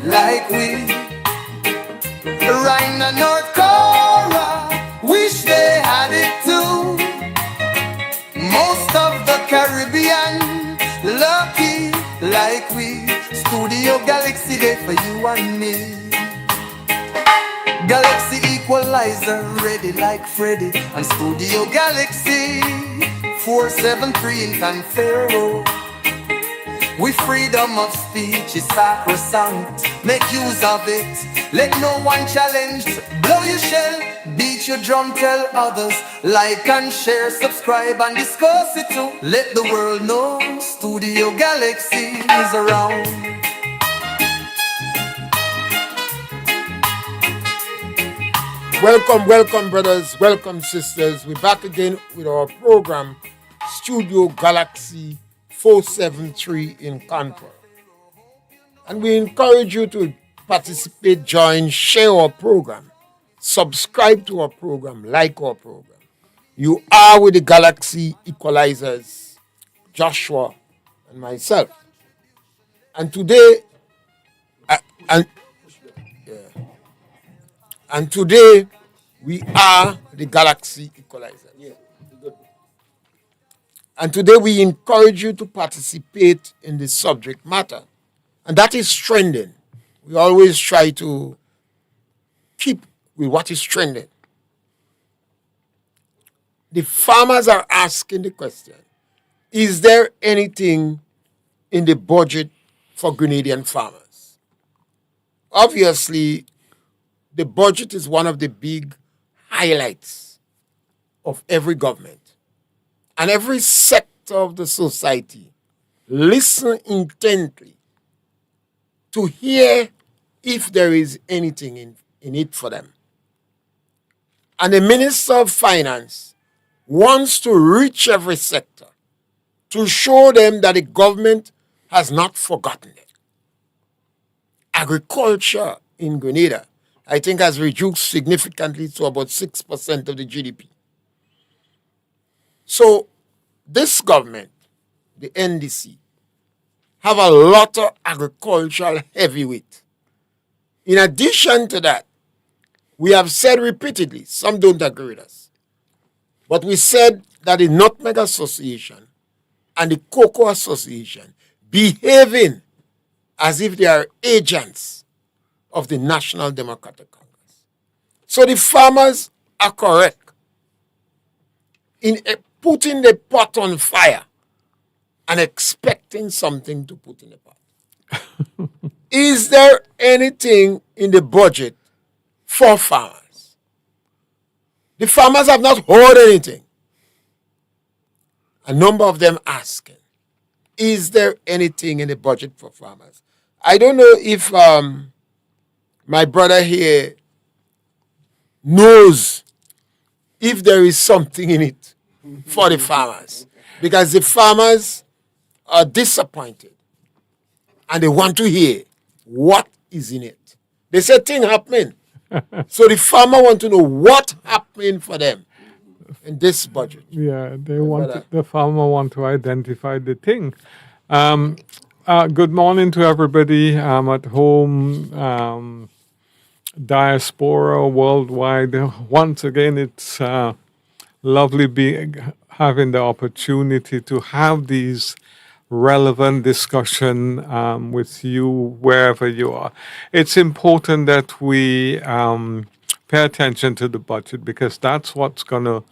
like we. Rhino, North Korea, wish they had it too. Most of the Caribbean, lucky like we. Studio Galaxy Day for you and me. Galaxy Equalizer, ready like Freddy. And Studio Galaxy 473 in Confero. We freedom of speech is sacrosanct. Make use of it. Let no one challenge. Blow your shell, beat your drum, tell others. Like and share, subscribe and discuss it too. Let the world know Studio Galaxy is around. Welcome, brothers. Welcome, sisters. We're back again with our program, Studio Galaxy 473 in Confero. And we encourage you to participate, join, share our program, subscribe to our program, like our program. You are with the Galaxy Equalizers, Joshua and myself. And today, and today, we are the Galaxy Equalizer. And today, we encourage you to participate in the subject matter. And that is trending. We always try to keep with what is trending. The farmers are asking the question, is there anything in the budget for Grenadian farmers? Obviously, the budget is one of the big highlights of every government. And every sector of the society listen intently to hear if there is anything in it for them. And the Minister of Finance wants to reach every sector to show them that the government has not forgotten it. Agriculture in Grenada, I think, has reduced significantly to about 6% of the GDP. So this government, the NDC, have a lot of agricultural heavyweight. In addition to that, we have said repeatedly, some don't agree with us, but we said that the Nutmeg Association and the Cocoa Association behaving as if they are agents of the National Democratic Congress. So the farmers are correct in putting the pot on fire and expecting something to put in the pot. Is there anything in the budget for farmers? The farmers have not heard anything. A number of them asking, is there anything in the budget for farmers? I don't know if my brother here knows if there is something in it for the farmers, because the farmers are disappointed and they want to hear what is in it. They say things happening. So the farmer want to know what happening for them in this budget. Yeah, the farmer want to identify the thing. Good morning to everybody at home, diaspora, worldwide. Once again, it's lovely having the opportunity to have these relevant discussion with you wherever you are. It's important that we pay attention to the budget, because that's what's going to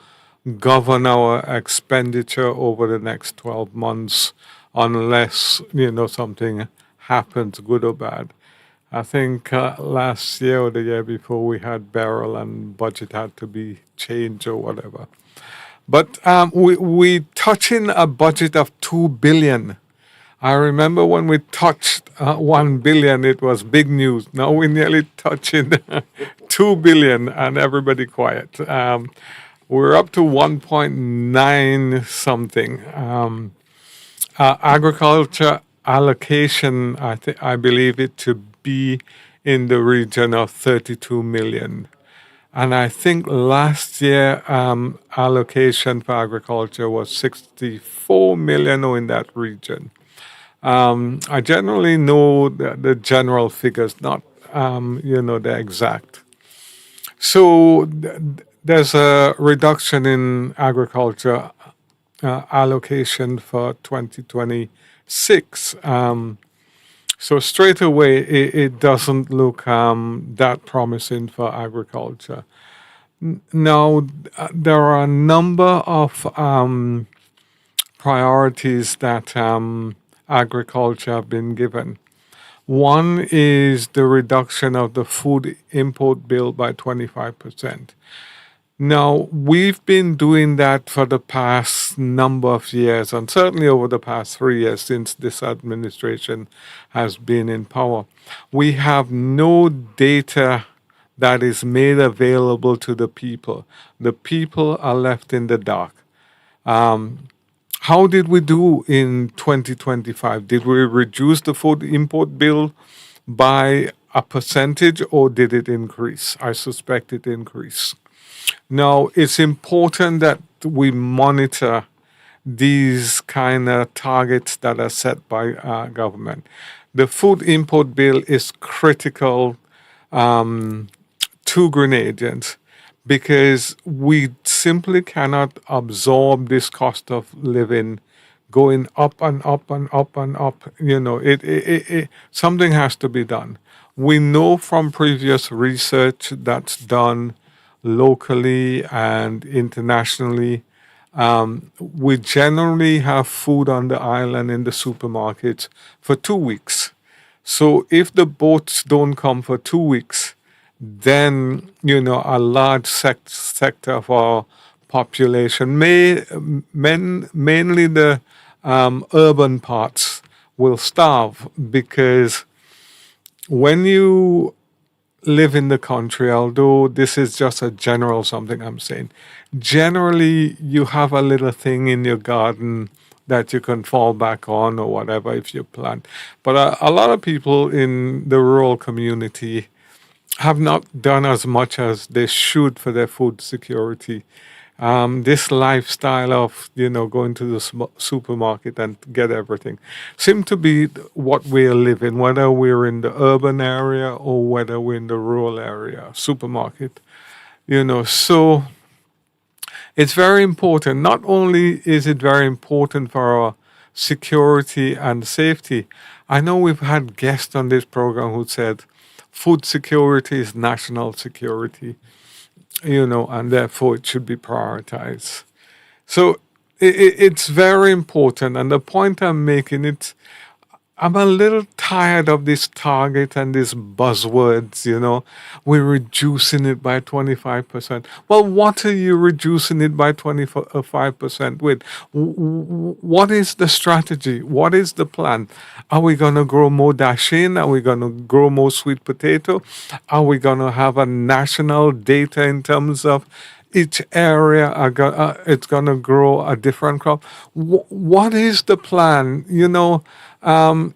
govern our expenditure over the next 12 months, unless something happens, good or bad. I think last year or the year before we had barrel and budget had to be changed or whatever. But we touching a budget of 2 billion. I remember when we touched 1 billion, it was big news. Now we're nearly touching 2 billion and everybody quiet. We're up to 1.9 something. Agriculture allocation, I believe it to be in the region of 32 million. And I think last year allocation for agriculture was 64 million or in that region. I generally know the general figures, not the exact. So there's a reduction in agriculture allocation for 2026. So straight away, it doesn't look that promising for agriculture. Now, there are a number of priorities that agriculture have been given. One is the reduction of the food import bill by 25%. Now, we've been doing that for the past number of years, and certainly over the past 3 years since this administration has been in power. We have no data that is made available to the people. The people are left in the dark. How did we do in 2025? Did we reduce the food import bill by a percentage, or did it increase? I suspect it increased. Now, it's important that we monitor these kind of targets that are set by government. The food import bill is critical to Grenadians because we simply cannot absorb this cost of living going up and up and up and up. Something has to be done. We know from previous research that's done locally and internationally, we generally have food on the island in the supermarkets for 2 weeks. So if the boats don't come for 2 weeks, then a large sector of our population, mainly the urban parts, will starve, because when you live in the country, although this is just a general something I'm saying, generally you have a little thing in your garden that you can fall back on or whatever if you plant. But a lot of people in the rural community have not done as much as they should for their food security. This lifestyle of going to the supermarket and get everything seem to be what we're living, whether we're in the urban area or whether we're in the rural area. Supermarket, so it's very important. Not only is it very important for our security and safety. I know we've had guests on this program who said food security is national security, and therefore it should be prioritized. So it's very important. And the point I'm making, I'm a little tired of this target and these buzzwords, we're reducing it by 25%. Well, what are you reducing it by 25% with? What is the strategy? What is the plan? Are we going to grow more dashin? Are we going to grow more sweet potato? Are we going to have a national data in terms of each area it's going to grow a different crop? What is the plan?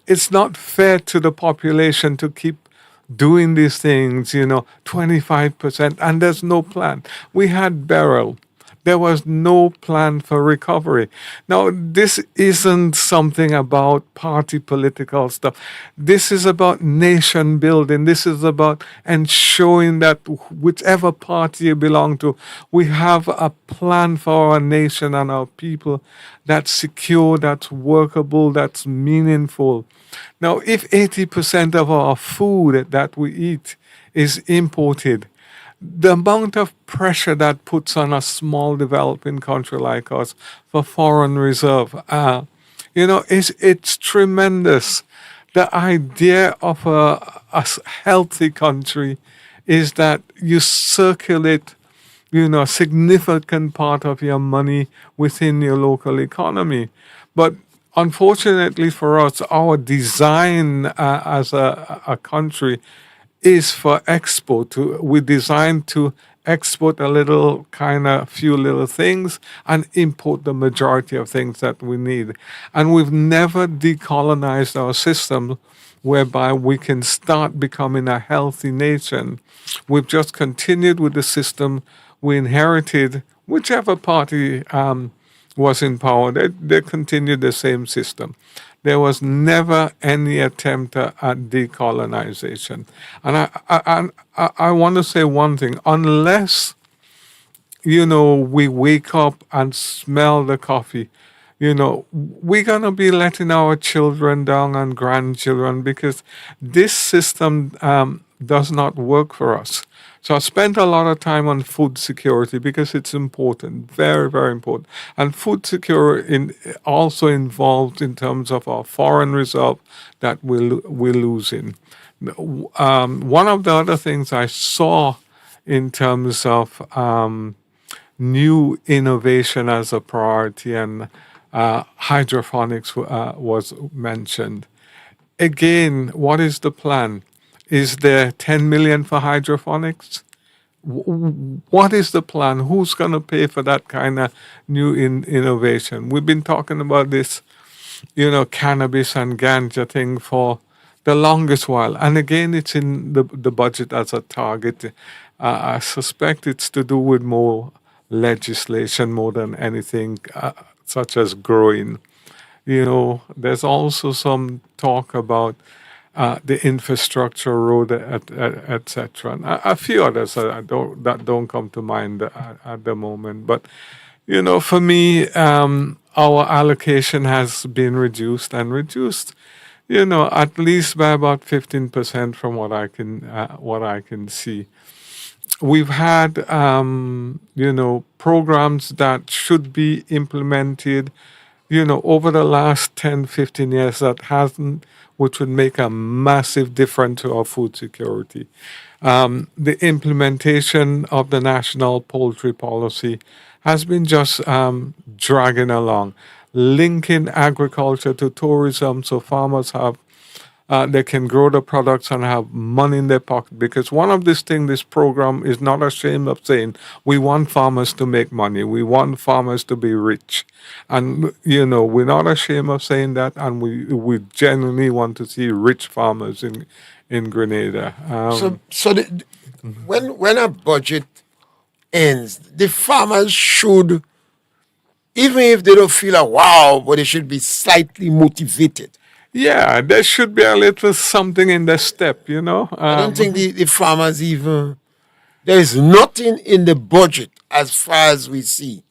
It's not fair to the population to keep doing these things, 25%, and there's no plan. We had Beryl. There was no plan for recovery. Now, this isn't something about party political stuff. This is about nation building. This is about ensuring that whichever party you belong to, we have a plan for our nation and our people that's secure, that's workable, that's meaningful. Now, if 80% of our food that we eat is imported, the amount of pressure that puts on a small developing country like us for foreign reserve, it's tremendous. The idea of a healthy country is that you circulate, a significant part of your money within your local economy. But unfortunately for us, our design as a country is for export. We designed to export a little few little things and import the majority of things that we need. And we've never decolonized our system whereby we can start becoming a healthy nation. We've just continued with the system we inherited. Whichever party was in power, they continued the same system. there was never any attempt at decolonization. And I want to say one thing: unless we wake up and smell the coffee, we're going to be letting our children down and grandchildren, because this system does not work for us. So I spent a lot of time on food security because it's important, very, very important. And food security also involved in terms of our foreign reserve that we're losing. One of the other things I saw in terms of new innovation as a priority, and hydroponics was mentioned. Again, what is the plan? Is there 10 million for hydroponics? What is the plan? Who's going to pay for that kind of new innovation? We've been talking about this, cannabis and ganja thing for the longest while. And again, it's in the budget as a target. I suspect it's to do with more legislation more than anything, such as growing. There's also some talk about the infrastructure, road, etc. A few others that don't come to mind at the moment. But for me, our allocation has been reduced, at least by about 15% from what I can see. We've had programs that should be implemented over the last 10, 15 years that hasn't, which would make a massive difference to our food security. The implementation of the national poultry policy has been just dragging along, linking agriculture to tourism so farmers have they can grow the products and have money in their pocket. Because one of these things, this program is not ashamed of saying, we want farmers to make money. We want farmers to be rich. And, we're not ashamed of saying that. And we genuinely want to see rich farmers in Grenada. When a budget ends, the farmers should, even if they don't feel a wow, but they should be slightly motivated. Yeah, there should be a little something in the step, I don't think the farmers even... There is nothing in the budget, as far as we see,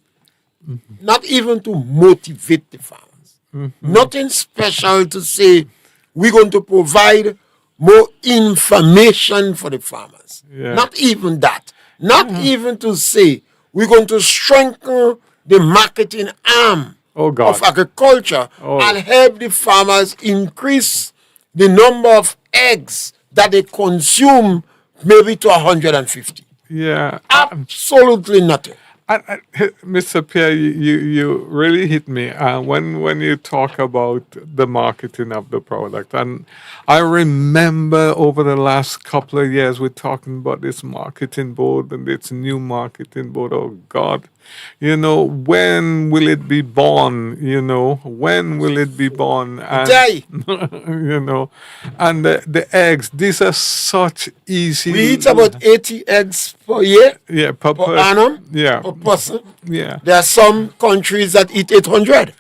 not even to motivate the farmers. Nothing special to say, we're going to provide more information for the farmers. Yeah. Not even that. Not even to say, we're going to strengthen the marketing arm of agriculture and help the farmers increase the number of eggs that they consume maybe to 150. Yeah. Absolutely nothing. Mr. Pierre, you really hit me when you talk about the marketing of the product. And I remember over the last couple of years, we're talking about this marketing board and this new marketing board. Oh, God. When will it be born? When will it be born? And, and the eggs, these are such easy. We eat about 80 eggs per year. Yeah, per annum. Yeah. Per person. Yeah. There are some countries that eat 800.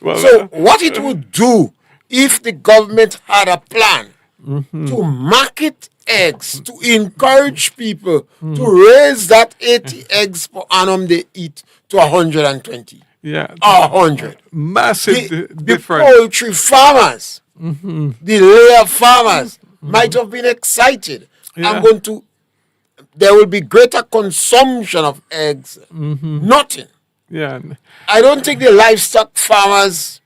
So what it would do if the government had a plan to market eggs, to encourage people to raise that 80 eggs per annum they eat to 120. Yeah. 100. Massive difference. The poultry farmers, the layer farmers might have been excited. Yeah. There will be greater consumption of eggs. Nothing. Yeah. I don't think the livestock farmers,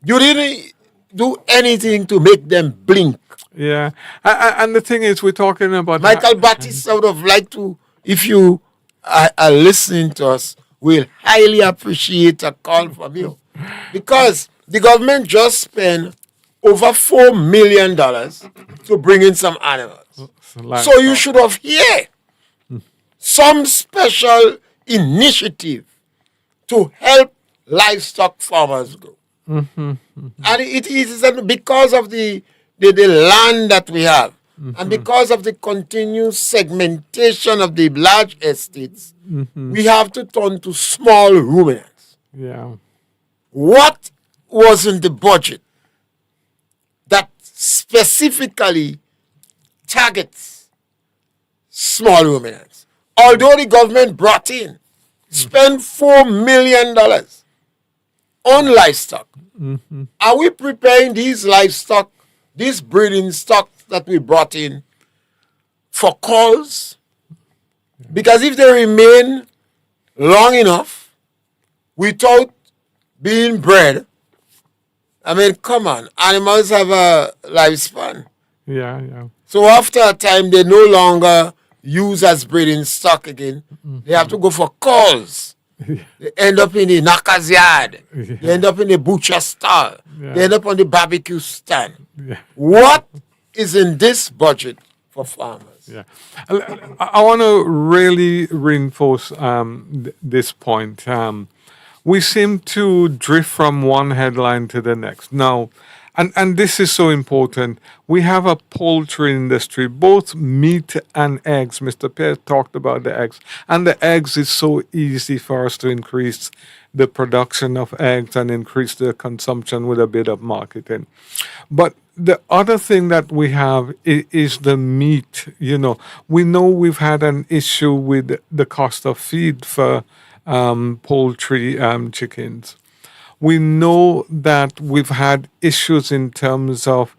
you didn't do anything to make them blink. Yeah. And the thing is, we're talking about... Michael Batista would have liked to, if you are listening to us, we'll highly appreciate a call from you. Because the government just spent over $4 million to bring in some animals. So you should have here some special initiative to help livestock farmers grow. And it is because of the land that we have and because of the continuous segmentation of the large estates, we have to turn to small ruminants. Yeah. What wasn't the budget that specifically targets small ruminants. Although the government brought in, spent $4 million on livestock. Are we preparing these livestock, these breeding stock that we brought in for calls? Because if they remain long enough without being bred, I mean, come on, animals have a lifespan. Yeah. So after a time, they no longer use as breeding stock again. They have to go for calls. They end up in the knocker's yard. They end up in the butcher stall. They end up on the barbecue stand. What is in this budget for farmers? Yeah. I want to really reinforce this point. We seem to drift from one headline to the next. Now, and this is so important. We have a poultry industry, both meat and eggs. Mr. Pierre talked about the eggs. And the eggs is so easy for us to increase the production of eggs and increase the consumption with a bit of marketing. But the other thing that we have is the meat. You know, we know we've had an issue with the cost of feed for poultry chickens. We know that we've had issues in terms of,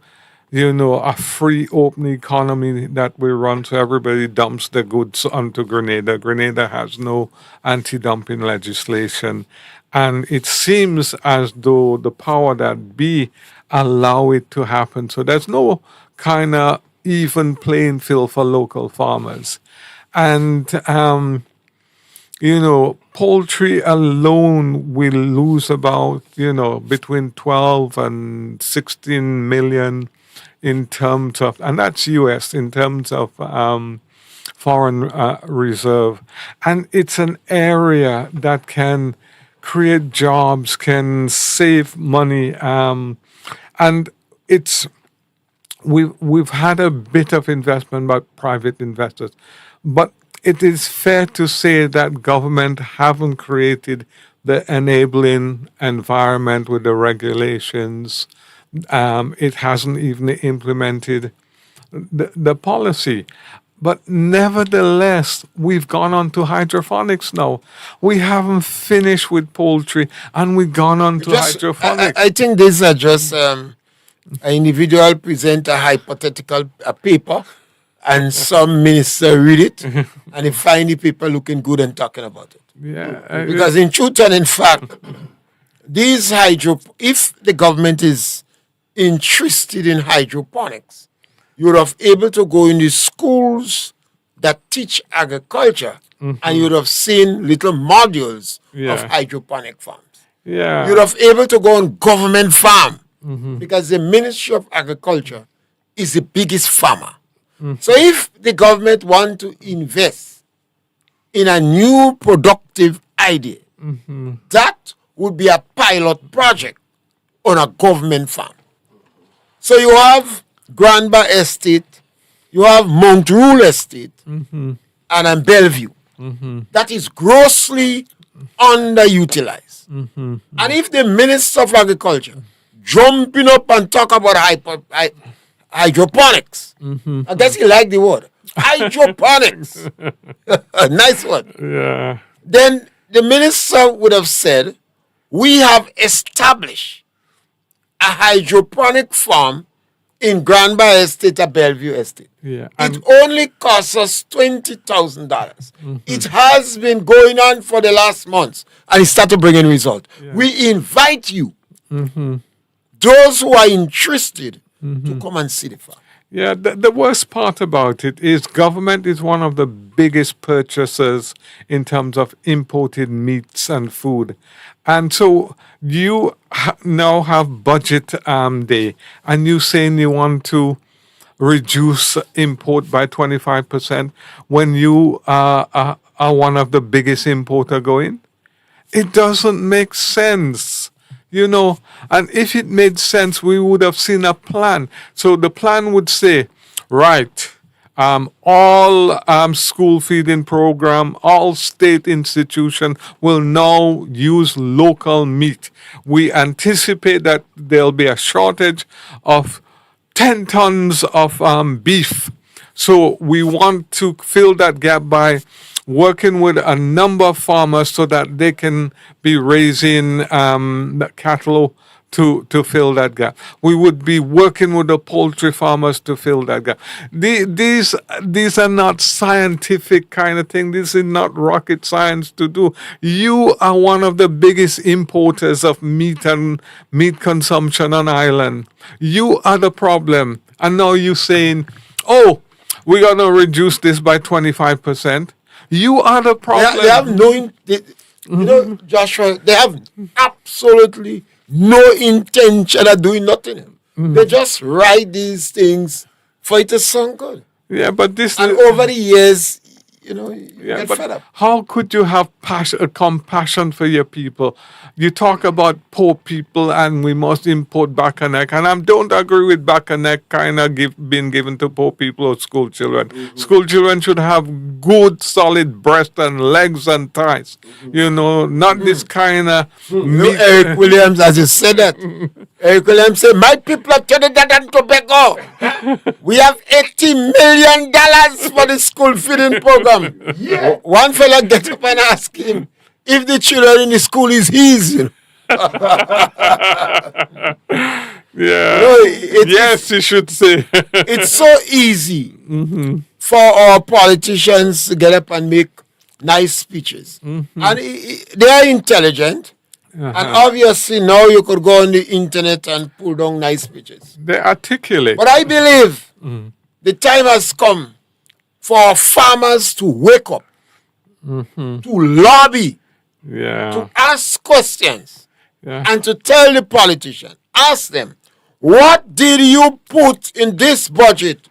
a free open economy that we run, so everybody dumps their goods onto Grenada. Grenada has no anti-dumping legislation. And it seems as though the power that be allow it to happen. So there's no kind of even playing field for local farmers. And, poultry alone will lose about, between 12 and 16 million in terms of, and that's US, in terms of foreign reserve. And it's an area that can create jobs, can save money. And we've had a bit of investment by private investors, but it is fair to say that government haven't created the enabling environment with the regulations. It hasn't even implemented the policy. But nevertheless, we've gone on to hydroponics now. We haven't finished with poultry, and we've gone on to hydroponics. I think these are just an individual present a hypothetical paper, and some minister read it, and they find the people looking good and talking about it. Yeah, because in truth and in fact, if the government is interested in hydroponics, you would have able to go in the schools that teach agriculture, and you would have seen little modules of hydroponic farms. Yeah, you would have able to go on government farm, because the Ministry of Agriculture is the biggest farmer. So if the government want to invest in a new productive idea, that would be a pilot project on a government farm. So you have Granba Estate, you have Mount Rule Estate, and Bellevue. That is grossly underutilized. And if the Minister of Agriculture jumping up and talk about hydroponics, I guess he liked the word. Hydroponics. Nice one. Yeah. Then the minister would have said, we have established a hydroponic farm in Granba Estate or Bellevue Estate. Yeah. It only costs us $20,000. It has been going on for the last months, and it started bringing results. Yeah. We invite you, those who are interested, to come and see the farm. Yeah, the worst part about it is government is one of the biggest purchasers in terms of imported meats and food. And so you now have budget day, and you saying you want to reduce import by 25% when you are one of the biggest importer going? It doesn't make sense. And if it made sense, we would have seen a plan. So the plan would say, right, All school feeding program, all state institutions will now use local meat. We anticipate that there'll be a shortage of 10 tons of beef. So we want to fill that gap by working with a number of farmers so that they can be raising the cattle to fill that gap. We would be working with the poultry farmers to fill that gap. These are not scientific kind of thing. This is not rocket science to do. You are one of the biggest importers of meat and meat consumption on island. You are the problem. And now you're saying, oh, we're going to reduce this by 25%. You are the problem. They have Joshua, they have absolutely no intention of doing nothing. They just write these things for it to sound good. Yeah, but this... And over the years, you get fed up. How could you have compassion for your people? You talk about poor people and we must import back and neck. And I don't agree with back and neck kind of being given to poor people or school children. School children should have good, solid breast and legs and thighs. Not this kind of... Eric Williams, as you said that, Eric Williams said, my people of Trinidad and Tobago, we have $80 million for the school feeding program. Yeah. One fella gets up and asks him if the children in the school is his. Yeah. Yes, you should say. It's so easy for our politicians to get up and make nice speeches. And they are intelligent. And obviously now you could go on the internet and pull down nice speeches. They articulate. But I believe the time has come for farmers to wake up, to lobby, to ask questions, and to tell the politician, ask them, what did you put in this budget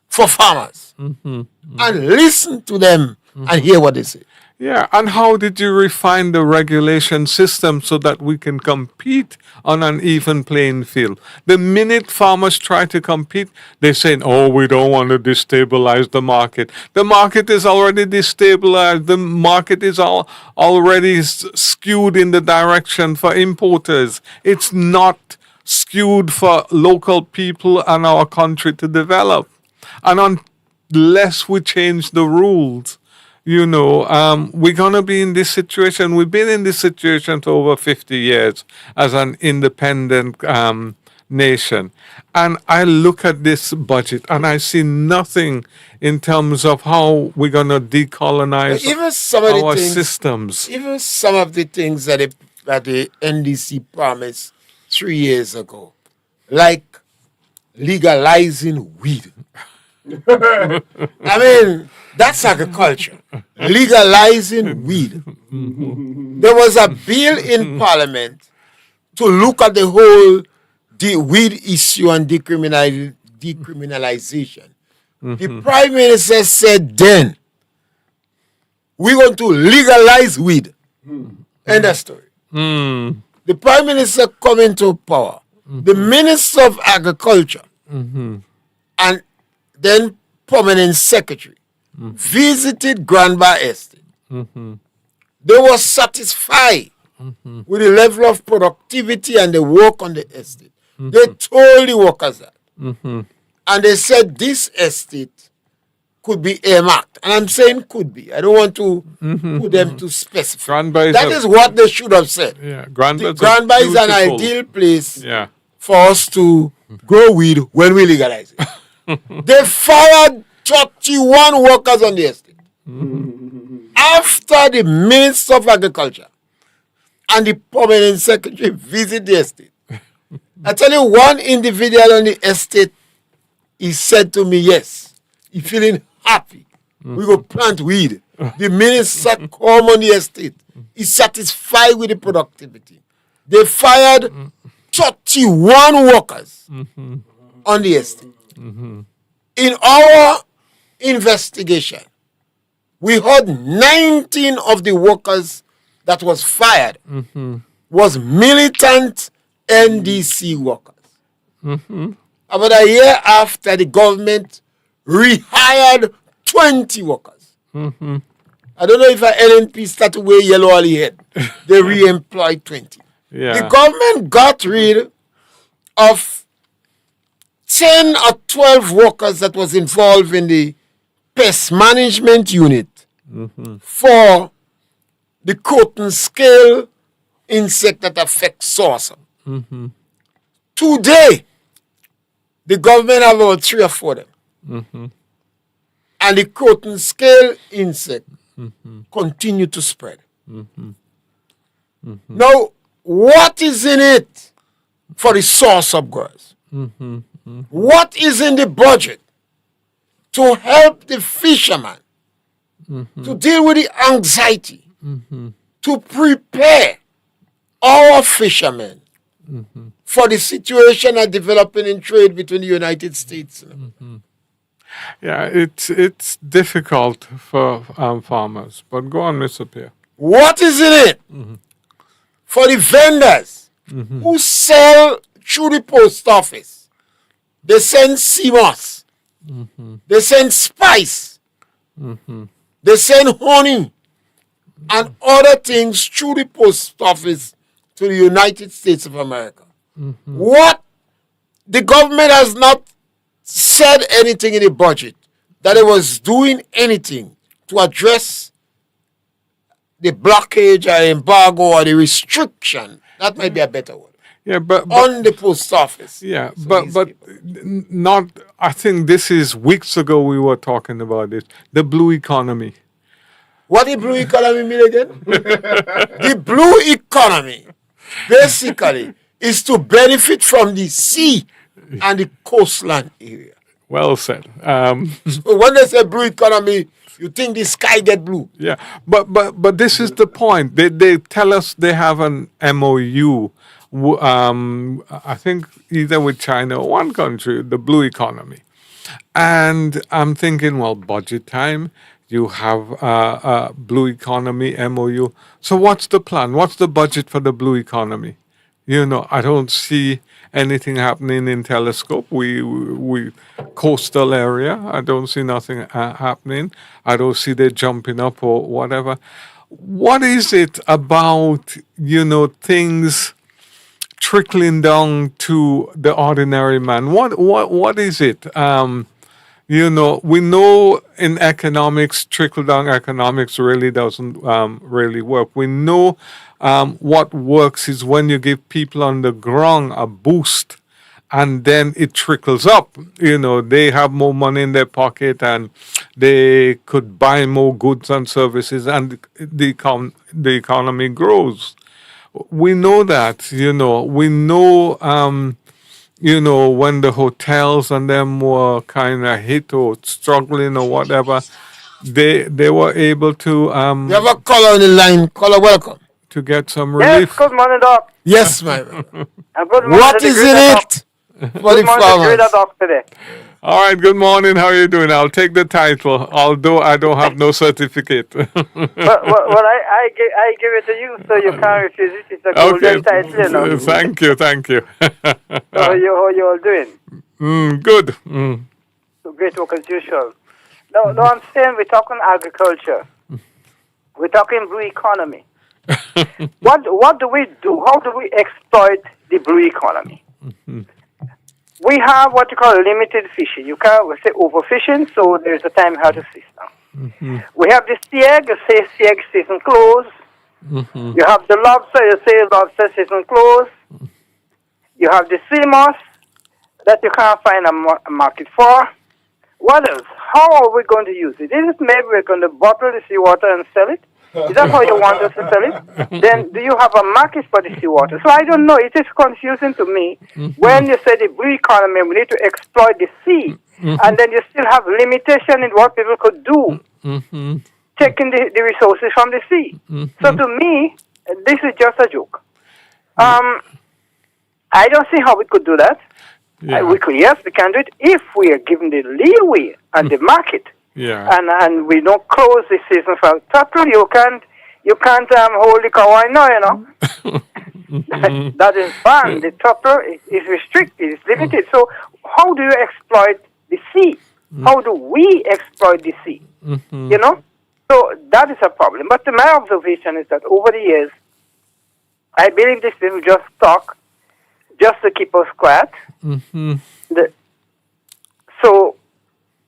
for farmers? And listen to them and hear what they say. Yeah, and how did you refine the regulation system so that we can compete on an even playing field? The minute farmers try to compete, they're saying, oh, we don't want to destabilize the market. The market is already destabilized. The market is already skewed in the direction for importers. It's not skewed for local people and our country to develop. And unless we change the rules, we're going to be in this situation. We've been in this situation for over 50 years as an independent nation. And I look at this budget and I see nothing in terms of how we're going to decolonize our systems. Even some of the things that the NDC promised 3 years ago, like legalizing weed. I mean, that's agriculture. Legalizing weed. There was a bill in Parliament to look at the weed issue and decriminalization. The Prime Minister said then, we're going to legalize weed. End of story. The Prime Minister come into power. The Minister of Agriculture and then Permanent Secretary visited Grenada Estate. They were satisfied with the level of productivity and the work on the estate. They told the workers that. And they said this estate could be earmarked. And I'm saying could be. I don't want to put them to specify. That is what they should have said. Yeah, Grenada is an ideal place for us to grow weed when we legalize it. They fired 31 workers on the estate. After the Minister of Agriculture and the Permanent Secretary visit the estate. I tell you, one individual on the estate, he said to me, yes, he's feeling happy. We go plant weed. The minister come on the estate. He's satisfied with the productivity. They fired 31 workers on the estate. In our investigation, we heard 19 of the workers that was fired was militant NDC workers. About a year after, the government rehired 20 workers. Mm-hmm. I don't know if an LNP start to wear yellow all the head. They re-employed 20. Yeah. The government got rid of 10 or 12 workers that was involved in the pest management unit for the cotton scale insect that affects saucer. Today, the government have about 3 or 4 of them. And the cotton scale insect continue to spread. Now, what is in it for the saucer growers? What is in the budget to help the fisherman to deal with the anxiety, to prepare our fishermen for the situation that developing in trade between the United States? Yeah, it's difficult for farmers. But go on, Mr. Pierre. What is in it for the vendors who sell through the post office? They send CMOS. They send spice. They send honey and other things through the post office to the United States of America. What? The government has not said anything in the budget that it was doing anything to address the blockage or embargo or the restriction. That might be a better word. Yeah, but on the post office. Yeah, So but not. I think this is weeks ago we were talking about this. The blue economy. What the blue economy mean again? The blue economy basically is to benefit from the sea and the coastline area. Well said. So when they say blue economy, you think the sky get blue. Yeah, but this is the point. They tell us they have an MOU. I think either with China or one country, the blue economy. And I'm thinking, well, budget time, you have a blue economy MOU. So what's the plan? What's the budget for the blue economy? You know, I don't see anything happening in Telescope. We coastal area. I don't see nothing happening. I don't see they jumping up or whatever. What is it about, things trickling down to the ordinary man? What is it? We know in economics, trickle-down economics really doesn't really work. We know what works is when you give people on the ground a boost and then it trickles up. They have more money in their pocket and they could buy more goods and services and the economy grows. We know that, we know, when the hotels and them were kind of hit or struggling or whatever, they were able to... You have a caller on the line. Caller, welcome. To get some relief. Yes, good morning, Doc. Yes, my man. Good morning. What is in it for the farmers? Doc today. All right, good morning. How are you doing? I'll take the title, although I don't have no certificate. well, I give it to you, so you can't refuse it. It's a golden title, Thank you. How you all doing? Good. So great work as usual. No, I'm saying we're talking agriculture. We're talking blue economy. What do we do? How do we exploit the blue economy? We have what you call limited fishing. You can't say overfishing, so there's a time how to fish now. We have the sieg, you say sieg season close. You have the lobster, you say lobster season close. You have the sea moss that you can't find a market for. What else? How are we going to use it? Is it maybe we're going to bottle the seawater and sell it? Is that how you want us to sell it? Then do you have a market for the seawater? So I don't know. It is confusing to me when you say the blue economy, we need to exploit the sea, and then you still have limitation in what people could do, taking the resources from the sea. So to me, this is just a joke. I don't see how we could do that. Yeah. We can do it if we are given the leeway and the market. Yeah. And we don't close the season for tackle. You can't hold the kawaii now, That is banned. The topper is restricted, it's limited. So how do you exploit the sea? How do we exploit the sea? You know? So that is a problem. But my observation is that over the years, I believe these people just talk just to keep us quiet. So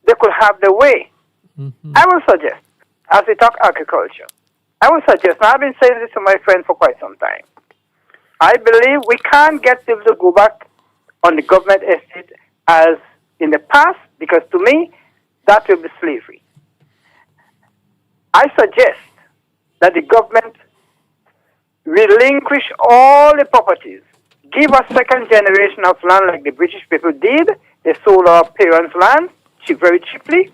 they could have their way. I will suggest, as we talk agriculture, I will suggest, and I've been saying this to my friend for quite some time, I believe we can't get people to go back on the government estate as in the past, because to me, that will be slavery. I suggest that the government relinquish all the properties, give a second generation of land like the British people did. They sold our parents' land very cheaply.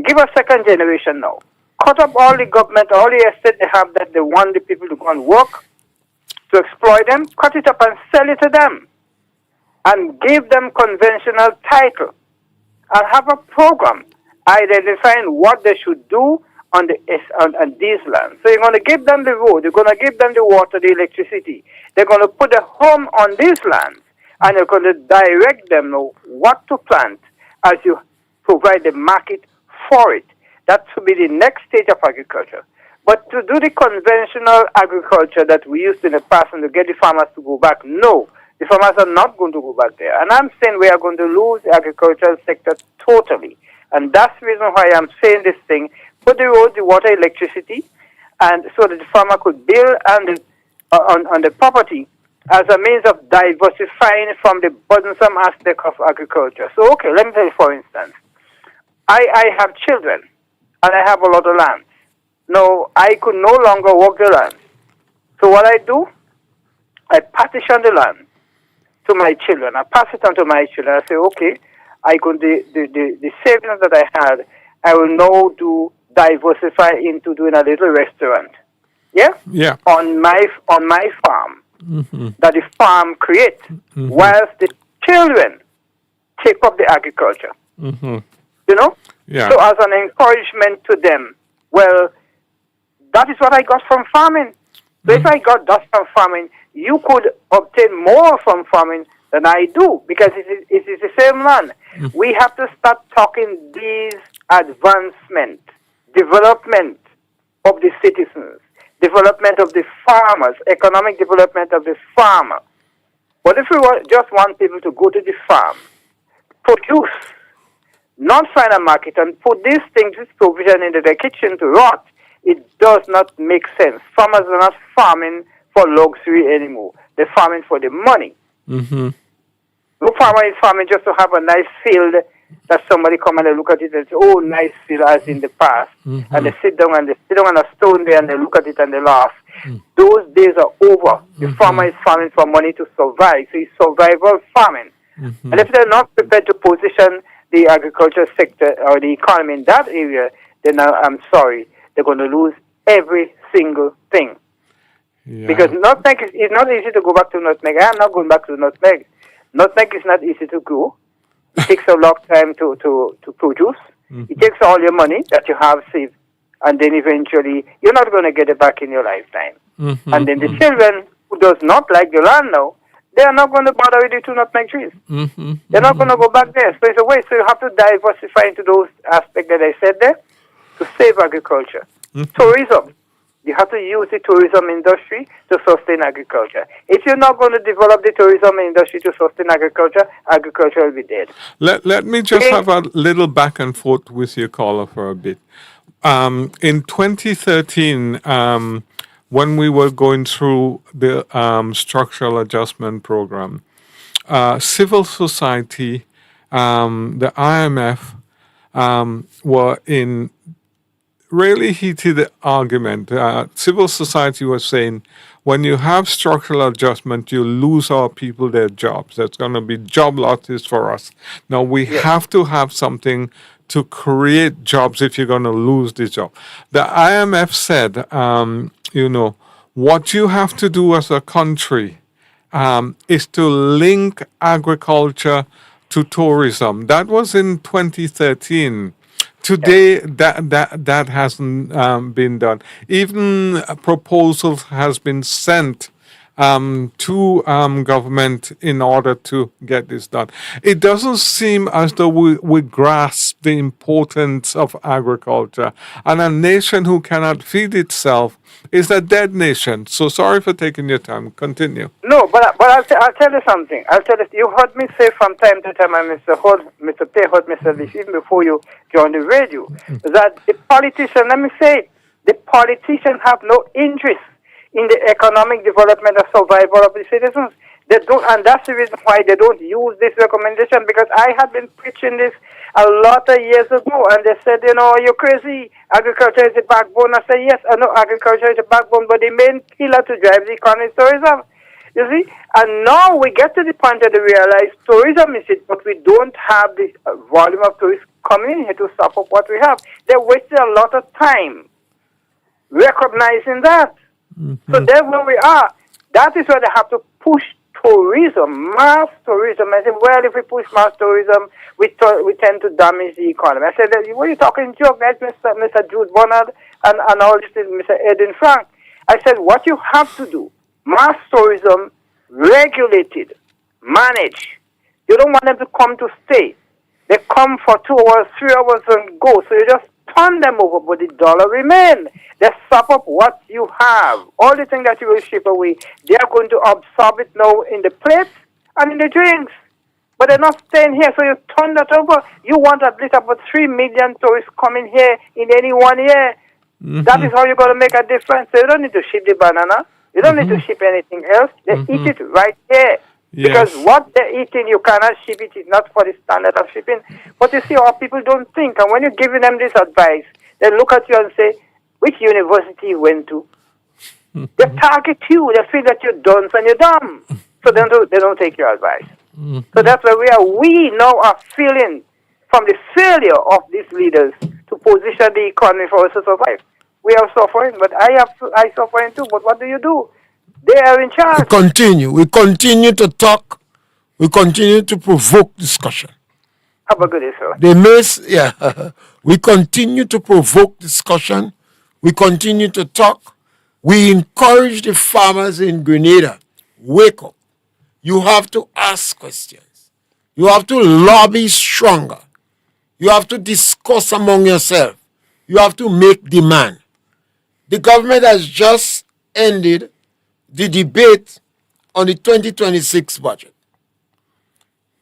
Give a second generation now. Cut up all the government, all the estate they have that they want the people to go and work, to exploit them, cut it up and sell it to them. And give them conventional title. And have a program identifying what they should do on these lands. So you're going to give them the road, you're going to give them the water, the electricity. They're going to put a home on these lands, and you're going to direct them know what to plant as you provide the market for it. That should be the next stage of agriculture. But to do the conventional agriculture that we used in the past and to get the farmers to go back, no. The farmers are not going to go back there. And I'm saying we are going to lose the agricultural sector totally. And that's the reason why I'm saying this thing. Put the road, the water, electricity, and so that the farmer could build on the property as a means of diversifying from the burdensome aspect of agriculture. So, okay, let me tell you, for instance, I have children, and I have a lot of land. Now, I could no longer work the land. So what I do, I partition the land to my children. I pass it on to my children. I say, okay, the savings that I had, I will now diversify into doing a little restaurant. Yeah? Yeah. On my farm that the farm creates, whilst the children take up the agriculture. You know? Yeah. So as an encouragement to them, well, that is what I got from farming. So if I got that from farming, you could obtain more from farming than I do, because it is the same land. We have to start talking these advancement, development of the citizens, development of the farmers, economic development of the farmer. But if we just want people to go to the farm, produce, not find a market, and put these things, this provision into their kitchen to rot, it does not make sense. Farmers are not farming for luxury anymore. They're farming for the money. No farmer is farming just to have a nice field that somebody come and they look at it and say, oh, nice field as in the past. And they sit down on a stone there and they look at it and they laugh. Those days are over. The farmer is farming for money to survive. So it's survival farming. And if they're not prepared to position the agriculture sector or the economy in that area, then I'm sorry, they're going to lose every single thing. Yeah. Because nutmeg it's not easy to go back to nutmeg. I am not going back to nutmeg. Nutmeg is not easy to grow. It takes a long time to produce. It takes all your money that you have saved, and then eventually you're not going to get it back in your lifetime. And then the children who does not like the land now, they are not going to bother with the two nutmeg trees. They're not going to go back there. So it's a waste. So you have to diversify into those aspects that I said there to save agriculture. Tourism. You have to use the tourism industry to sustain agriculture. If you're not going to develop the tourism industry to sustain agriculture, agriculture will be dead. Let me just have a little back and forth with your caller for a bit. In 2013, when we were going through the structural adjustment program, civil society, the IMF, were in really heated argument. Civil society was saying, when you have structural adjustment, you lose our people their jobs. There's going to be job losses for us. Now, we have to have something to create jobs if you're going to lose this job. The IMF said, what you have to do as a country is to link agriculture to tourism. That was in 2013. Today, that hasn't been done. Even proposals has been sent to government in order to get this done. It doesn't seem as though we grasp the importance of agriculture. And a nation who cannot feed itself is a dead nation. So sorry for taking your time. Continue. No, but I'll tell you something. I'll tell you. You heard me say from time to time, and Mr. Pierre heard me say this even before you joined the radio, that the politician, let me say, the politicians have no interest in the economic development and survival of the citizens. They don't, and that's the reason why they don't use this recommendation, because I had been preaching this a lot of years ago, and they said, you're crazy, agriculture is the backbone. I said, yes, I know agriculture is the backbone, but the main pillar to drive the economy is tourism. You see? And now we get to the point that we realize tourism is it, but we don't have the volume of tourists coming in here to stop up what we have. They're wasting a lot of time recognizing that. So there where we are, that is where they have to push tourism, mass tourism. I said, well, if we push mass tourism, we tend to damage the economy. I said, what are you talking joke? That's Mr. Jude Bernard and all this is Mr. Edwin Frank. I said, what you have to do, mass tourism, regulated, managed. You don't want them to come to stay. They come for 2 hours, 3 hours and go. So you just turn them over, but the dollar remain. They stop up what you have. All the things that you will ship away, they are going to absorb it now in the plates and in the drinks. But they're not staying here, so you turn that over. You want at least about 3 million tourists coming here in any 1 year. That is how you're going to make a difference. So you don't need to ship the banana. You don't need to ship anything else. They eat it right here. Yes. Because what they're eating, you cannot ship it. It's not for the standard of shipping. But you see how people don't think. And when you're giving them this advice, they look at you and say, which university you went to? They target you. They feel that you're dunce and you're dumb. So they don't take your advice. So that's where we are. We now are feeling from the failure of these leaders to position the economy for us to survive. We are suffering, but I suffering too. But what do? They are in charge. We continue to talk. We continue to provoke discussion. Have a good day, sir. We continue to provoke discussion. We continue to talk. We encourage the farmers in Grenada. Wake up. You have to ask questions. You have to lobby stronger. You have to discuss among yourself. You have to make demand. The government has just ended the debate on the 2026 budget.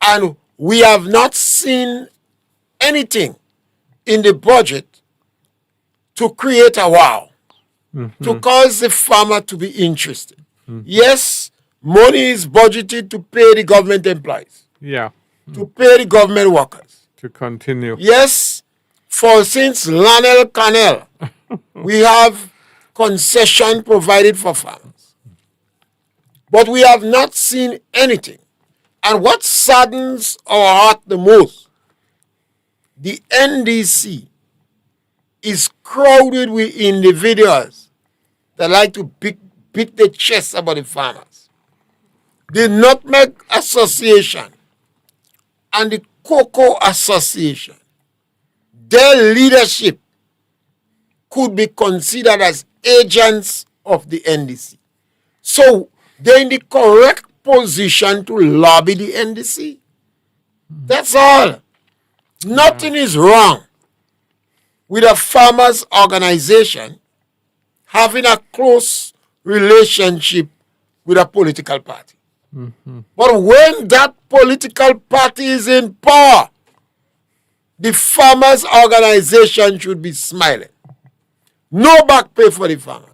And we have not seen anything in the budget to create a wow, to cause the farmer to be interested. Yes, money is budgeted to pay the government employees. Yeah. To pay the government workers. To continue. Yes, since Lionel Canel, we have concession provided for farmers. But we have not seen anything. And what saddens our heart the most, the NDC is crowded with individuals that like to beat their chest about the farmers. The Nutmeg Association and the Cocoa Association, their leadership could be considered as agents of the NDC. So they're in the correct position to lobby the NDC. That's all. Nothing is wrong with a farmers' organization having a close relationship with a political party. But when that political party is in power, the farmers' organization should be smiling. No back pay for the farmers.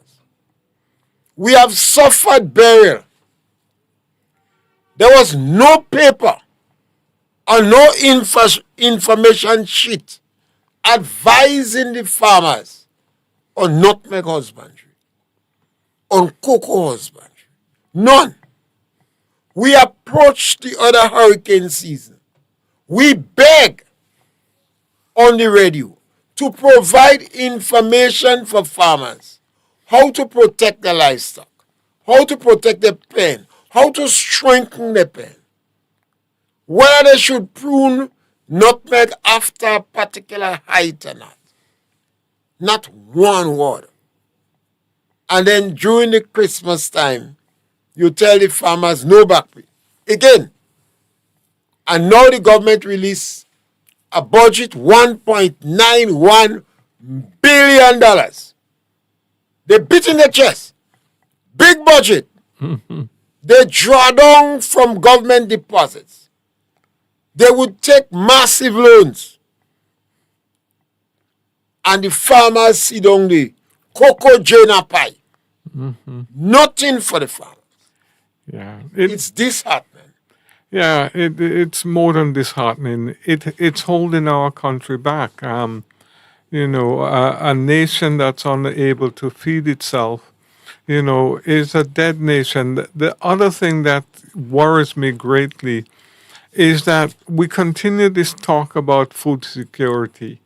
We have suffered burial. There was no paper or no information sheet advising the farmers on nutmeg husbandry, on cocoa husbandry. None. We approached the other hurricane season. We beg on the radio to provide information for farmers, how to protect their livestock, how to protect their pen, how to strengthen their pen, whether they should prune nutmeg after a particular height or not. Not one word. And then during the Christmas time, you tell the farmers no back pay. Again, and now the government released a budget $1.91 billion. They beat in the chest. Big budget. They draw down from government deposits. They would take massive loans. And the farmers see down the cocoa jana pie. Nothing for the farmers. Yeah, It's disheartening. yeah, it's more than disheartening. It's holding our country back. A nation that's unable to feed itself, is a dead nation. The other thing that worries me greatly is that we continue this talk about food security.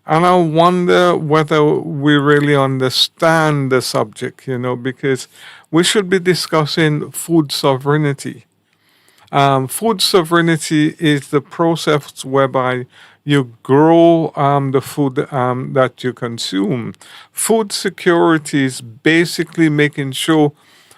And I wonder whether we really understand the subject, because we should be discussing food sovereignty. Food sovereignty is the process whereby you grow the food that you consume. Food security is basically making sure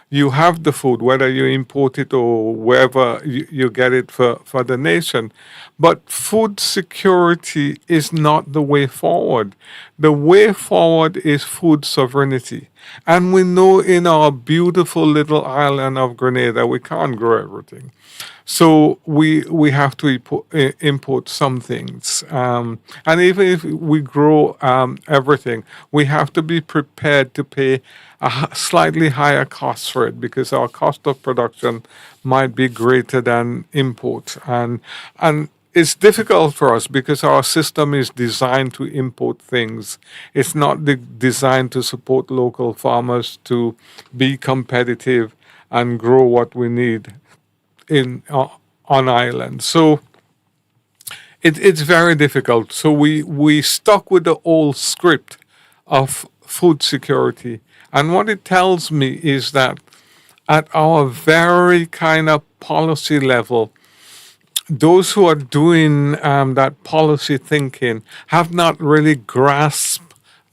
you have the food, whether you import it or wherever you get it for the nation. But food security is not the way forward. The way forward is food sovereignty. And we know in our beautiful little island of Grenada, we can't grow everything. So we have to import some things. And even if we grow everything, we have to be prepared to pay a slightly higher cost for it because our cost of production might be greater than import. And it's difficult for us because our system is designed to import things. It's not designed to support local farmers to be competitive and grow what we need on island. So it's very difficult. So we stuck with the old script of food security. And what it tells me is that at our very kind of policy level, those who are doing that policy thinking have not really grasped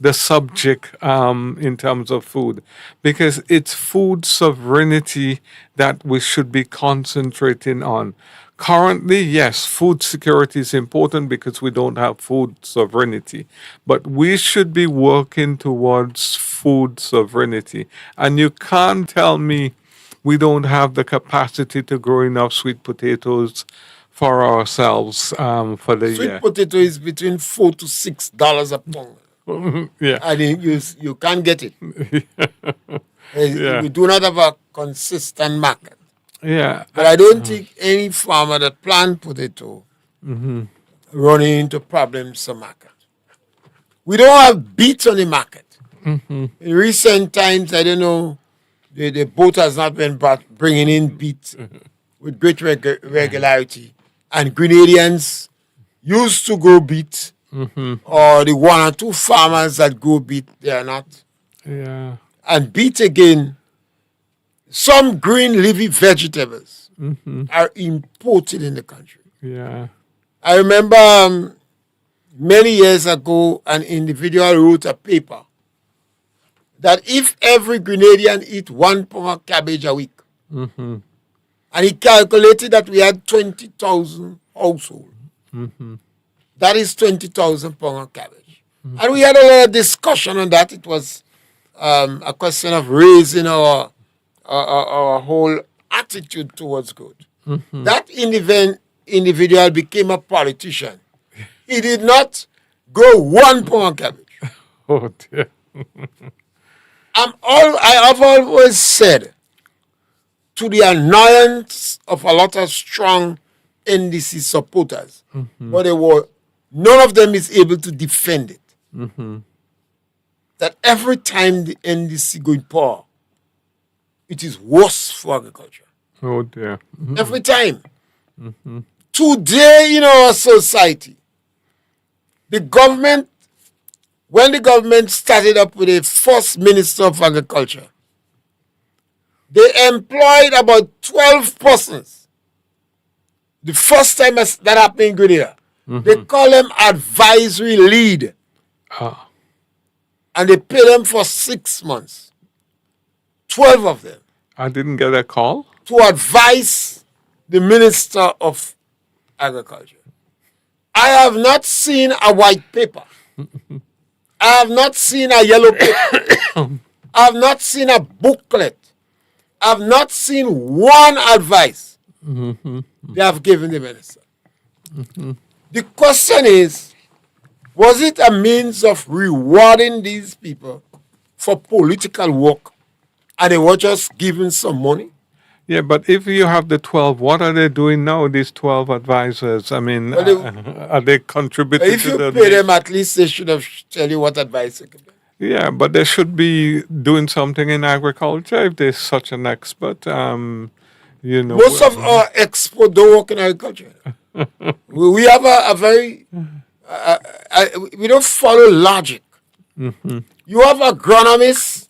the subject in terms of food, because it's food sovereignty that we should be concentrating on. Currently, yes, food security is important because we don't have food sovereignty, but we should be working towards food sovereignty. And you can't tell me we don't have the capacity to grow enough sweet potatoes for ourselves for the year. Sweet potato is between $4 to $6 a pound. Yeah. And you can't get it. Yeah. We do not have a consistent market. Yeah. But I don't think any farmer that plant potato running into problems to market. We don't have beet on the market. In recent times, I don't know, the boat has not been bringing in beet with great regularity. And Grenadians used to grow beet, or the one or two farmers that grow beet, they are not. Yeah. And beet again, some green leafy vegetables are imported in the country. Yeah. I remember many years ago, an individual wrote a paper that if every Grenadian eat 1 pound of cabbage a week, and he calculated that we had 20,000 households, that is 20,000 pounds of cabbage. And we had a lot of discussion on that. It was a question of raising our whole attitude towards good. That individual became a politician. He did not grow 1 pound of cabbage. Oh dear. I have always said, to the annoyance of a lot of strong NDC supporters, but none of them is able to defend it. That every time the NDC go in power, it is worse for agriculture. Oh dear. Every time. Today in our society, when the government started up with a first minister of agriculture, they employed about 12 persons. The first time that happened in Grenada, they call them advisory lead. And they pay them for 6 months. 12 of them. I didn't get a call. to advise the Minister of Agriculture. I have not seen a white paper. I have not seen a yellow paper. I have not seen a booklet. I have not seen one advice they have given the minister. The question is, was it a means of rewarding these people for political work and they were just given some money? Yeah, but if you have the 12, what are they doing now, these 12 advisors? I mean, are they contributing If to you the... pay them, at least they should have tell you what advice they give. Yeah, but they should be doing something in agriculture if they're such an expert. Most of our experts don't work in agriculture. We have a very... we don't follow logic. You have agronomists,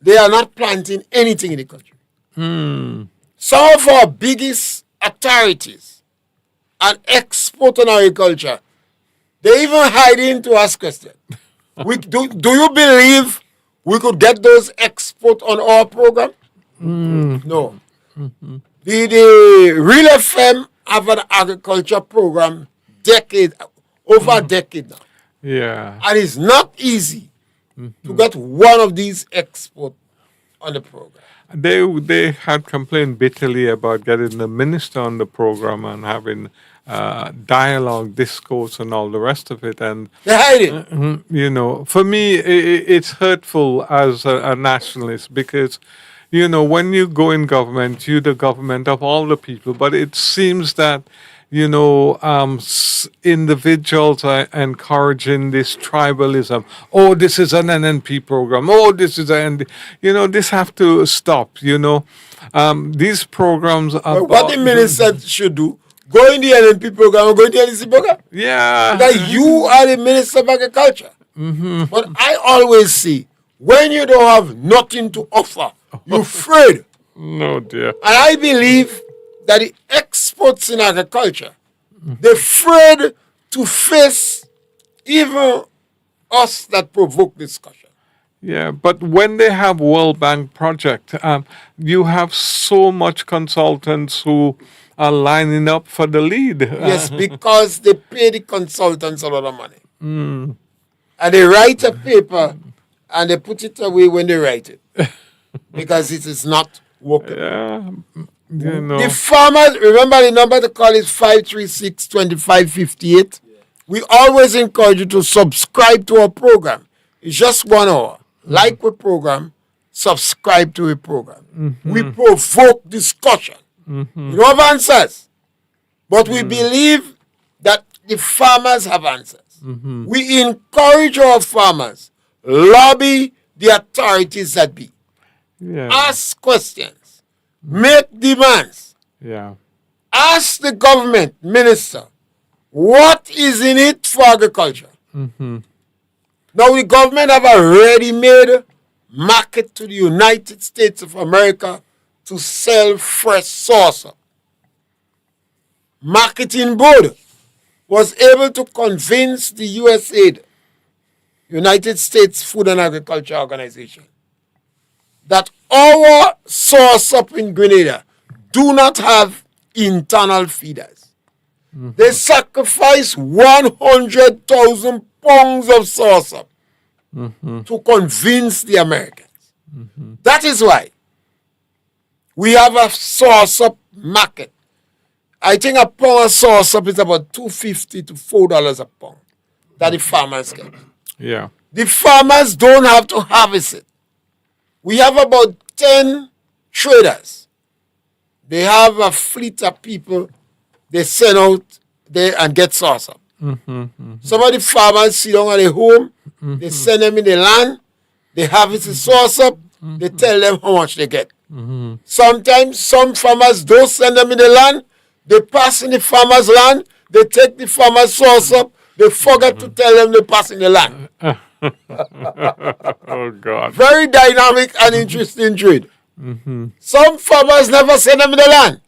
they are not planting anything in the country. Some of our biggest authorities and experts on agriculture, they even hide in to ask questions. Do you believe we could get those experts on our program? No. The Real FM have an agriculture program over a decade now. Yeah. And it's not easy to get one of these experts on the program. They had complained bitterly about getting the minister on the program and having dialogue, discourse, and all the rest of it. And they hide it. For me, it's hurtful as a nationalist because, when you go in government, you're the government of all the people. But it seems that, individuals are encouraging this tribalism. Oh, this is an NNP program. Oh, this is this have to stop. These programs are. What the minister should do, go in the NNP program or go in the NDC program. Yeah. That you are the Minister of Agriculture. But I always see, when you don't have nothing to offer, you're afraid. No, dear. And I believe that the experts in agriculture, they're afraid to face even us that provoke discussion. Yeah, but when they have World Bank project, you have so much consultants who are lining up for the lead. Yes, because they pay the consultants a lot of money. And they write a paper and they put it away when they write it. Because it is not workable. Yeah. The farmers, remember the number to call is 536-2558. We always encourage you to subscribe to our program. It's just 1 hour. Like a program, subscribe to a program. We provoke discussion. You don't have answers. But we believe that the farmers have answers. We encourage our farmers, lobby the authorities that be. Yeah. Ask questions. Make demands. Yeah. Ask the government minister, what is in it for agriculture? Now the government have a ready-made market to the United States of America to sell fresh sauce. Marketing Board was able to convince the USAID, United States Food and Agriculture Organization, that our sauce up in Grenada do not have internal feeders. They sacrifice 100,000 pounds of sauce up to convince the Americans. That is why we have a sauce up market. I think a pound of sauce up is about $2.50 to $4 a pound that the farmers get. Yeah. The farmers don't have to harvest it. We have about 10 traders. They have a fleet of people they send out there and get sauce up. Some of the farmers sit down at their home, they send them in the land, they harvest the sauce up, they tell them how much they get. Sometimes some farmers don't send them in the land, they pass in the farmer's land, they take the farmer's sauce up, they forget to tell them they pass in the land. Oh, God. Very dynamic and interesting trade. Some farmers never send them in the land.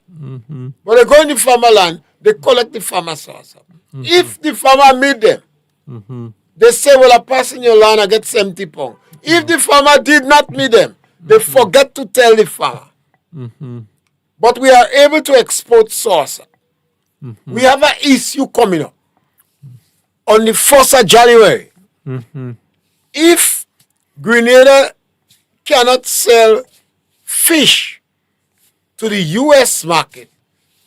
But they go in the farmer land, they collect the farmer's sauce up. If the farmer meet them, they say, well, I pass in your land, I get 70 pounds. If the farmer did not meet them, They forget to tell the farmer. But we are able to export saucer. We have an issue coming up on the 1st of January. If Grenada cannot sell fish to the U.S. market,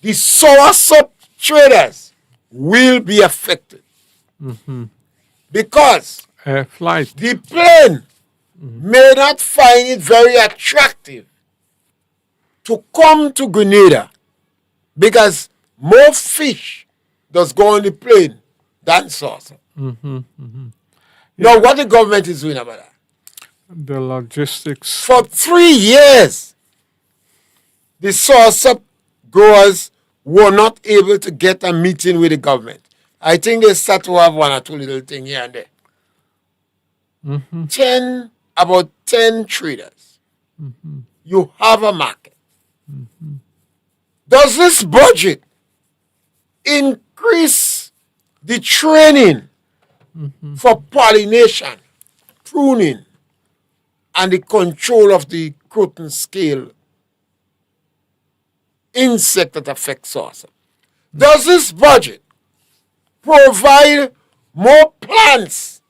the saucer traders will be affected. Because flight. the plane may not find it very attractive to come to Grenada because more fish does go on the plane than saucer. Now, what the government is doing about that? The logistics. For 3 years, the saucer growers were not able to get a meeting with the government. I think they start to have one or two little things here and there. About 10 traders. You have a market. Does this budget increase the training for pollination, pruning, and the control of the croton scale insect that affects saucer? Does this budget provide more plants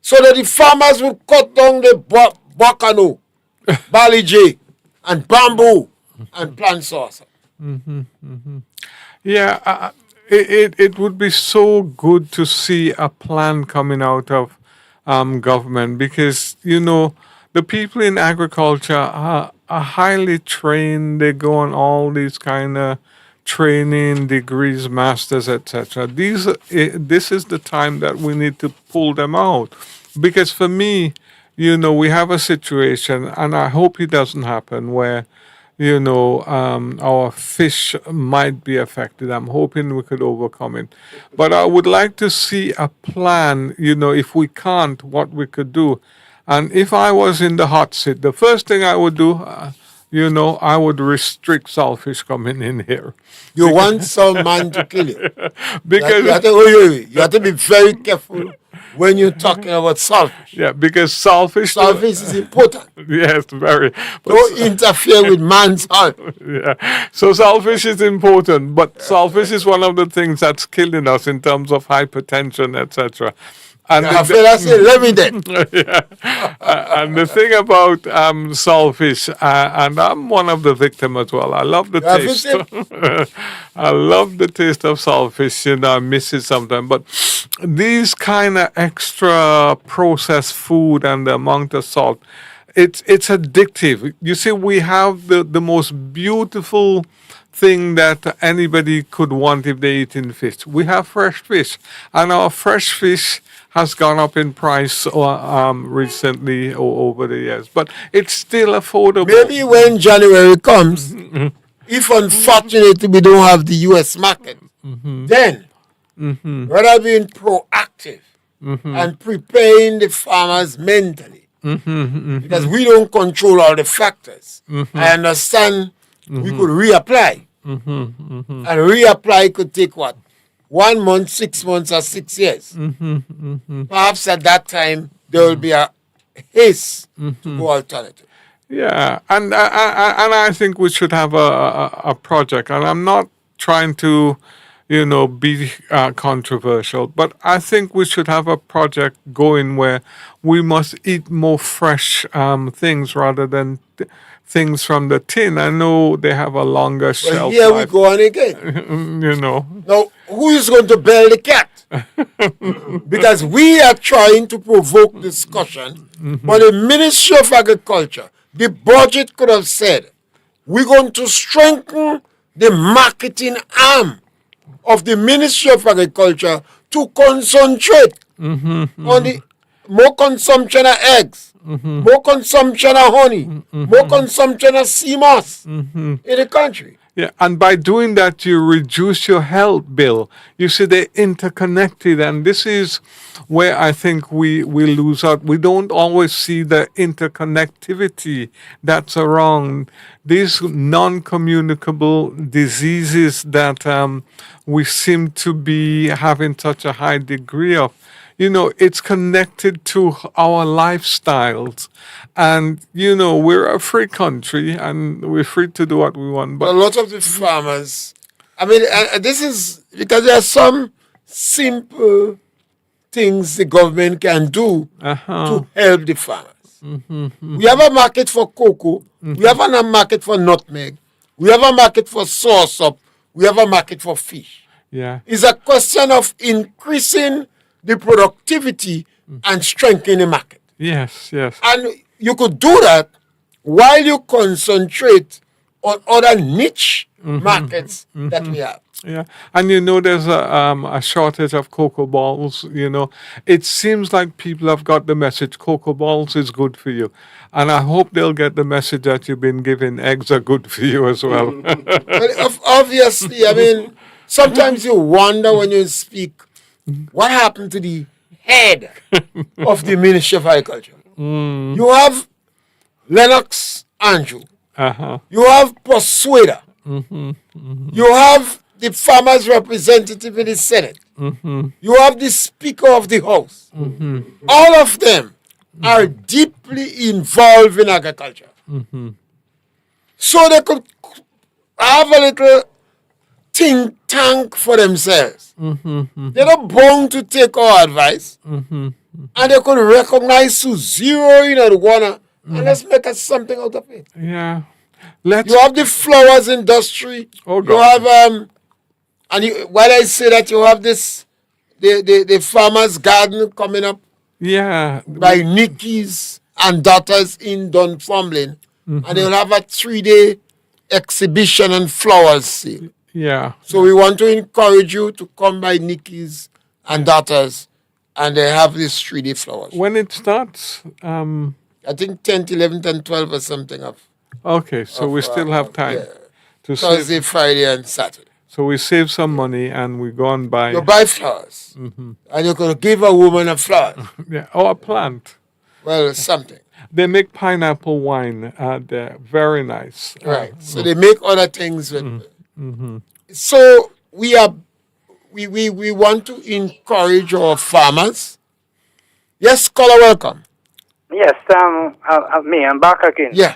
so that the farmers will cut down the bacano, balijay, and bamboo and plant saucer? Yeah, it would be so good to see a plan coming out of government because, the people in agriculture are highly trained. They go on all these kind of training, degrees, masters, etc. This is the time that we need to pull them out. Because for me, we have a situation, and I hope it doesn't happen, where our fish might be affected. I'm hoping we could overcome it. But I would like to see a plan, if we can't, what we could do. And if I was in the hot seat, the first thing I would do, I would restrict saltfish coming in here. You want some man to kill you. Because you have to be very careful when you're talking about saltfish. Yeah, because saltfish is important. Yes, very. Don't interfere with man's heart. Yeah. So saltfish is important, but saltfish is one of the things that's killing us in terms of hypertension, etc. And I feel I say, let me then. And the thing about saltfish, and I'm one of the victims as well. I love the taste. I love the taste of saltfish. I miss it sometimes. But these kind of extra processed food and the amount of salt, it's addictive. You see, we have the most beautiful thing that anybody could want if they eat in fish. We have fresh fish, and our fresh fish has gone up in price recently or over the years, but it's still affordable. Maybe when January comes, if unfortunately we don't have the U.S. market, then rather being proactive and preparing the farmers mentally, because we don't control all the factors. I understand we could reapply, and reapply could take what? 1 month, 6 months, or 6 years. Perhaps at that time there will be a haste to go alternative. Yeah, and I think we should have a project, and I'm not trying to, be controversial, but I think we should have a project going where we must eat more fresh things rather than things from the tin. I know they have a longer shelf here life. we go on again. Now, who is going to bail the cat? Because we are trying to provoke discussion. But the Ministry of Agriculture, the budget could have said, we're going to strengthen the marketing arm of the Ministry of Agriculture to concentrate on the more consumption of eggs, more consumption of honey, more consumption of sea moss in the country. Yeah, and by doing that, you reduce your health bill. You see, they're interconnected, and this is where I think we lose out. We don't always see the interconnectivity that's around these non-communicable diseases that we seem to be having such a high degree of. it's connected to our lifestyles. And, we're a free country and we're free to do what we want. But a But lot of the farmers, this is because there are some simple things the government can do to help the farmers. We have a market for cocoa. We have a market for nutmeg. We have a market for sauersup. We have a market for fish. yeah, It's a question of increasing the productivity and strengthening the market. yes, yes. And you could do that while you concentrate on other niche markets that we have. Yeah, and there's a shortage of cocoa balls. It seems like people have got the message cocoa balls is good for you, and I hope they'll get the message that you've been given eggs are good for you as well. Well, obviously, sometimes you wonder when you speak, what happened to the head of the Ministry of Agriculture? You have Lennox Andrew. You have Persuader. You have the farmers' representative in the Senate. You have the Speaker of the House. All of them are deeply involved in agriculture. So they could have a little think tank for themselves. They're not bound to take our advice. And they could recognize to zero in the one and let's make us something out of it. Yeah, You have the flowers industry. Oh, You God. have while I say that, you have this the farmers' garden coming up yeah, by Nikki's and daughters in Dunfermline, and they'll have a 3-day exhibition and flowers sale. yeah. So we want to encourage you to come by Nikki's and daughters, and they have these 3-day flowers. When it starts, I think 10th, 11th, and 12th or something of okay, so we still have time yeah, to save. Thursday, Friday, and Saturday. So we save some money and we go and buy. You buy flowers, and you could give a woman a flower. Yeah, or a plant. Well, something. They make pineapple wine. They're very nice. Right. So they make other things with. So we want to encourage our farmers. Yes, caller, welcome. Yes, I'm back again. Yeah.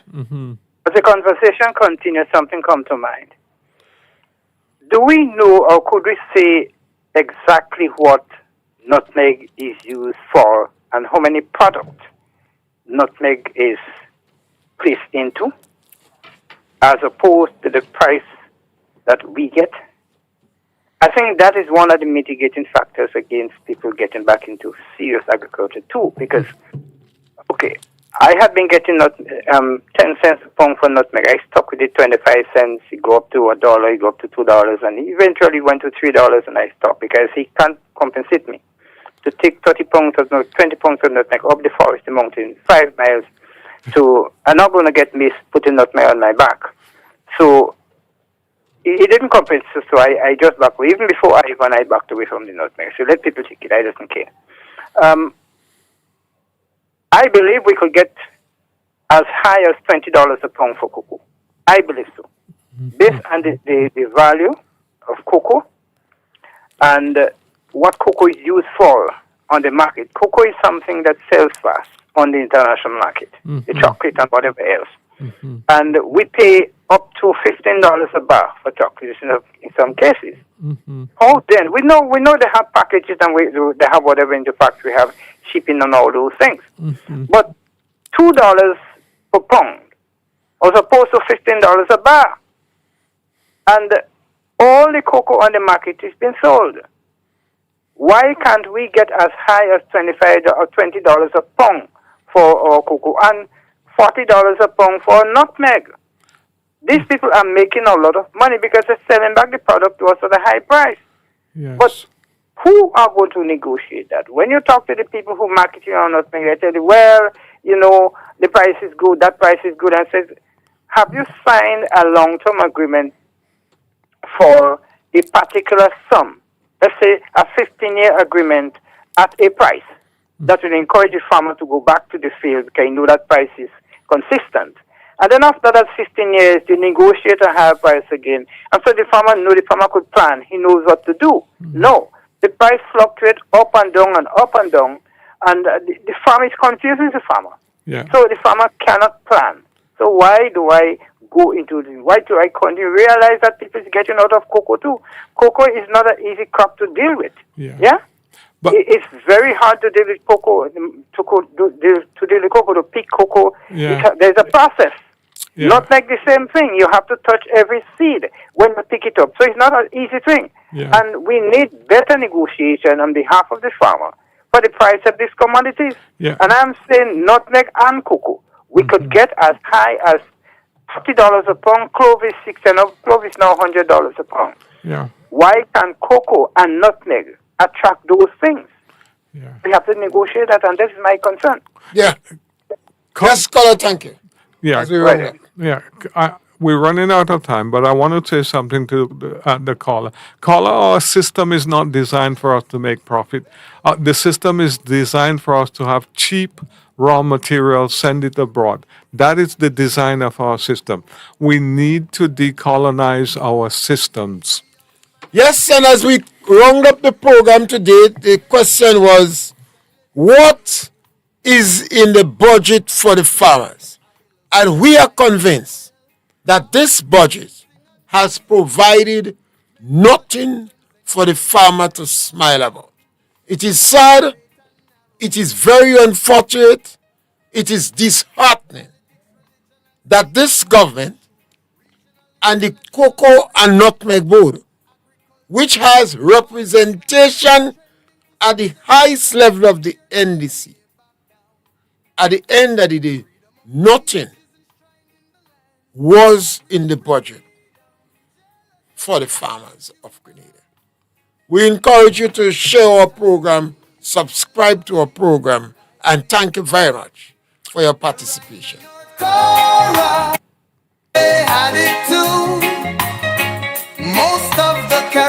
As the conversation continues, something come to mind. Do we know or could we say exactly what nutmeg is used for and how many products nutmeg is placed into as opposed to the price that we get? I think that is one of the mitigating factors against people getting back into serious agriculture too, because, okay, I had been getting 10 cents a pound for nutmeg. I stuck with it 25 cents. It go up to $1, it go up to $2, and eventually went to $3, and I stopped because he can't compensate me to take 20 pounds of nutmeg up the forest, the mountain, 5 miles. So I'm not going to get missed putting nutmeg on my back. So it didn't compensate, so I just backed away. Even before I backed away from the nutmeg. So let people take it. I don't care. I believe we could get as high as $20 a pound for cocoa. I believe so. Based on the value of cocoa and what cocoa is used for on the market. Cocoa is something that sells fast on the international market, the chocolate and whatever else. And we pay up to $15 a bar for chocolate in some cases. How then? We know they have packages and they have whatever in the factory, have shipping and all those things. But $2 per pound as opposed to $15 a bar. And all the cocoa on the market is being sold. Why can't we get as high as $25 or $20 a pound for our cocoa and $40 a pound for nutmeg? These people are making a lot of money because they're selling back the product to us at a high price. Yes. But who are going to negotiate that? When you talk to the people who market you on nutmeg, they tell you, well, the price is good, that price is good. I said, have you signed a long-term agreement for a particular sum? Let's say a 15-year agreement at a price that will encourage the farmer to go back to the field because you know that price is consistent. And then after that 15 years, they negotiate a higher price again. And so the farmer could plan. He knows what to do. No. the price fluctuates up and down and up and down, and the farmer is confusing the farmer. Yeah. So the farmer cannot plan. So why do I go into this? Why do I continue? Realize that people is getting out of cocoa too. Cocoa is not an easy crop to deal with. Yeah. But It's very hard to deal with cocoa, to deal with cocoa, to pick cocoa. Yeah. There's a process. Yeah. Not like the same thing. You have to touch every seed when you pick it up. So it's not an easy thing. Yeah. And we need better negotiation on behalf of the farmer for the price of these commodities. Yeah. And I'm saying nutmeg and cocoa. We could get as high as $50 a pound. Clove is clove is now $100 a pound. Yeah. Why can cocoa and nutmeg attract those things? Yeah. We have to negotiate that, and this is my concern. Yeah. Yes, caller, thank you. Yeah. As we run up. Yeah, we're running out of time, but I want to say something to the caller. Caller, our system is not designed for us to make profit. The system is designed for us to have cheap raw materials, send it abroad. That is the design of our system. We need to decolonize our systems. Yes, and as we round up the program today, the question was, what is in the budget for the farmers? And we are convinced that this budget has provided nothing for the farmer to smile about. It is sad, it is very unfortunate, it is disheartening that this government and the Cocoa and Nutmeg Board, which has representation at the highest level of the NDC, at the end of the day, nothing was in the budget for the farmers of Grenada. We encourage you to share our program, subscribe to our program, and thank you very much for your participation. Cora, they had it too. Most of the Caribbean